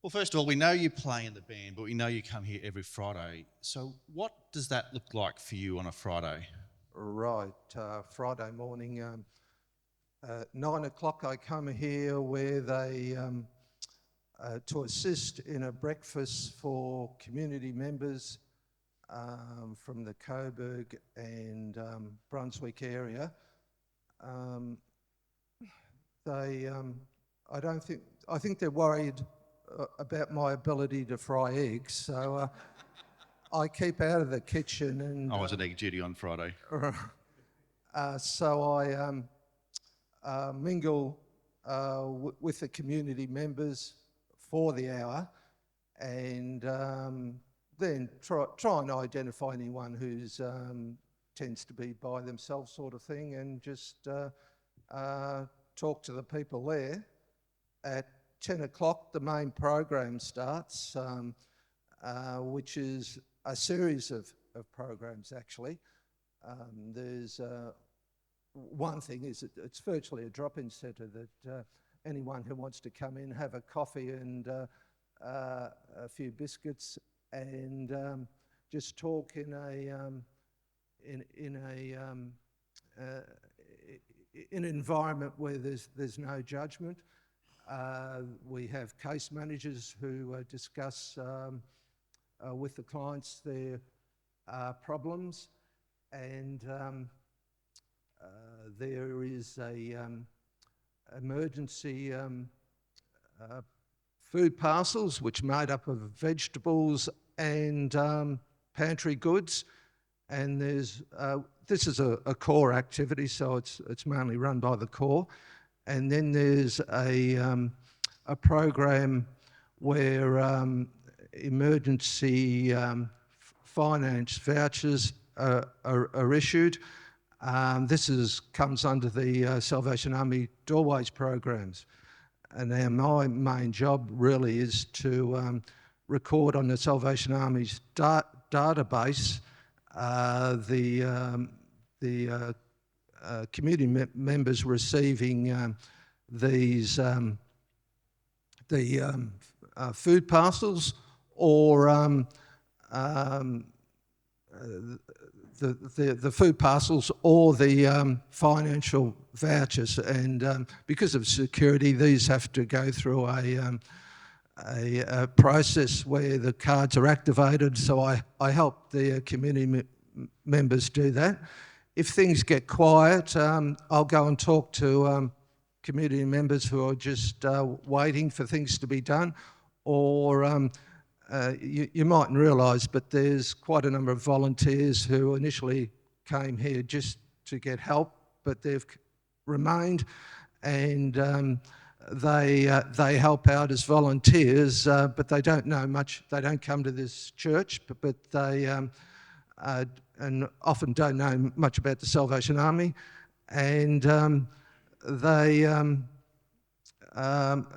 Well, first of all, we know you play in the band, but we know you come here every Friday. So what does that look like for you on a Friday? Right, Friday morning, 9 o'clock I come here where they, to assist in a breakfast for community members from the Coburg and Brunswick area. I think they're worried about my ability to fry eggs, so I keep out of the kitchen and... I was at egg duty on Friday. So I mingle with the community members for the hour and then try and identify anyone who's tends to be by themselves sort of thing and just talk to the people there. At 10 o'clock the main program starts, which is a series of programs actually. There's one thing is it's virtually a drop-in centre that anyone who wants to come in, have a coffee and a few biscuits and just talk in an environment where there's no judgment. We have case managers who discuss with the clients their problems, and there is a emergency food parcels which are made up of vegetables and pantry goods, and there's this is a core activity, so it's mainly run by the core. And then there's a program where emergency finance vouchers are issued. This comes under the Salvation Army Doorways programs. And now my main job really is to record on the Salvation Army's database the community members receiving these food parcels or the food parcels or the financial vouchers, and because of security, these have to go through a process where the cards are activated. So I help the community members do that. If things get quiet, I'll go and talk to community members who are just waiting for things to be done, or you mightn't realise, but there's quite a number of volunteers who initially came here just to get help, but they've remained, and they help out as volunteers, but they don't know much. They don't come to this church, but they and often don't know much about the Salvation Army, and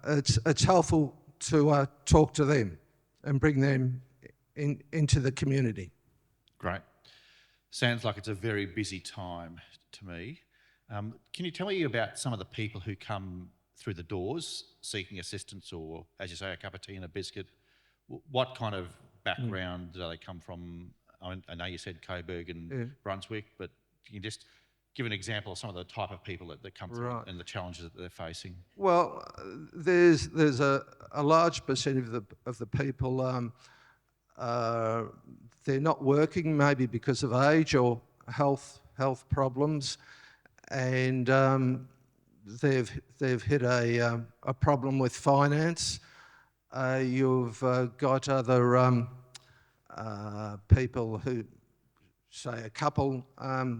it's helpful to talk to them and bring them into the community. Great. Sounds like it's a very busy time to me. Can you tell me about some of the people who come through the doors seeking assistance, or, as you say, a cup of tea and a biscuit? What kind of background do they come from? I know you said Coburg and Brunswick, but can you just give an example of some of the type of people that come through and the challenges that they're facing? Well, there's a large percentage of the people, they're not working, maybe because of age or health problems, and they've hit a problem with finance. You've got other people who, say a couple,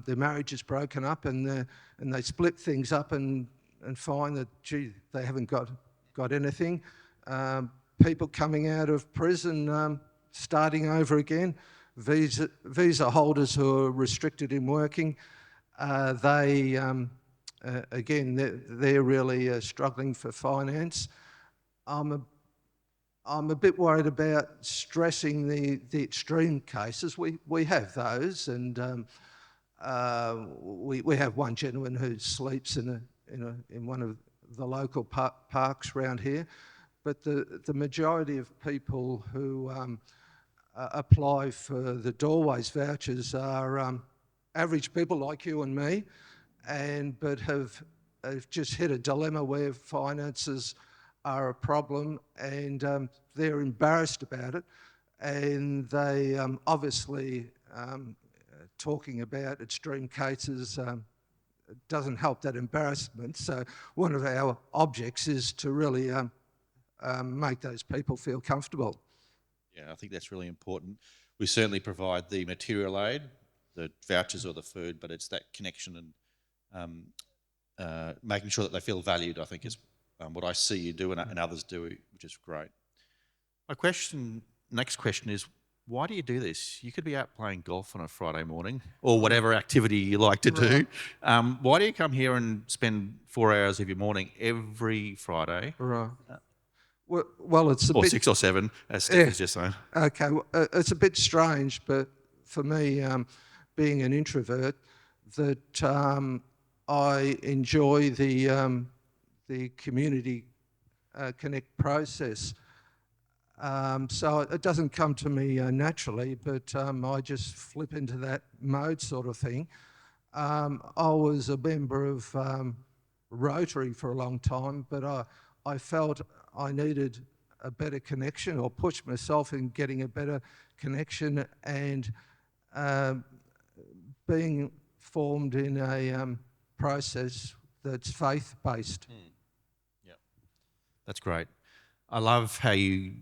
their marriage is broken up and they split things up and find that, gee, they haven't got anything. People coming out of prison, starting over again. Visa holders who are restricted in working, again, they're really struggling for finance. I'm a bit worried about stressing the extreme cases. We have those, and we have one gentleman who sleeps in one of the local parks around here. but the majority of people who apply for the Doorways vouchers are average people like you and me, but have just hit a dilemma where finances are a problem, and they're embarrassed about it, and they obviously talking about extreme cases doesn't help that embarrassment. So one of our objects is to really make those people feel comfortable. Yeah, I think that's really important. We certainly provide the material aid, the vouchers or the food, but it's that connection and making sure that they feel valued, I think, is what I see you do and others do, which is great. Next question is, why do you do this? You could be out playing golf on a Friday morning or whatever activity you like to do. Why do you come here and spend 4 hours of your morning every Friday? Right. Well, it's a or bit... 6 or 7, as Steph has just saying. Okay, well, it's a bit strange, but for me, being an introvert, that I enjoy the community connect process. So it doesn't come to me naturally, but I just flip into that mode sort of thing. I was a member of Rotary for a long time, but I felt I needed a better connection, or pushed myself in getting a better connection, and being formed in a process that's faith-based. Yeah, that's great. I love how you,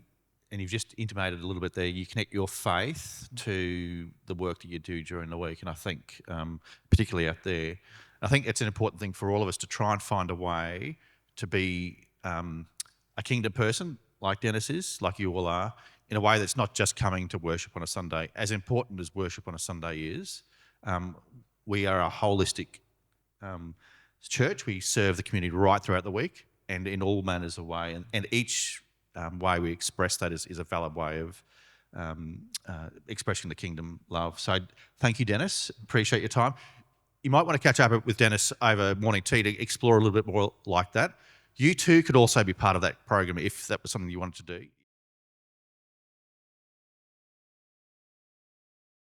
and you've just intimated a little bit there, you connect your faith to the work that you do during the week. And I think, particularly out there, I think it's an important thing for all of us to try and find a way to be a kingdom person, like Denis is, like you all are, in a way that's not just coming to worship on a Sunday. As important as worship on a Sunday is, we are a holistic church. We serve the community right throughout the week and in all manners of way. And each way we express that is a valid way of expressing the kingdom love. So thank you, Denis. Appreciate your time. You might want to catch up with Denis over morning tea to explore a little bit more like that. You too could also be part of that program if that was something you wanted to do.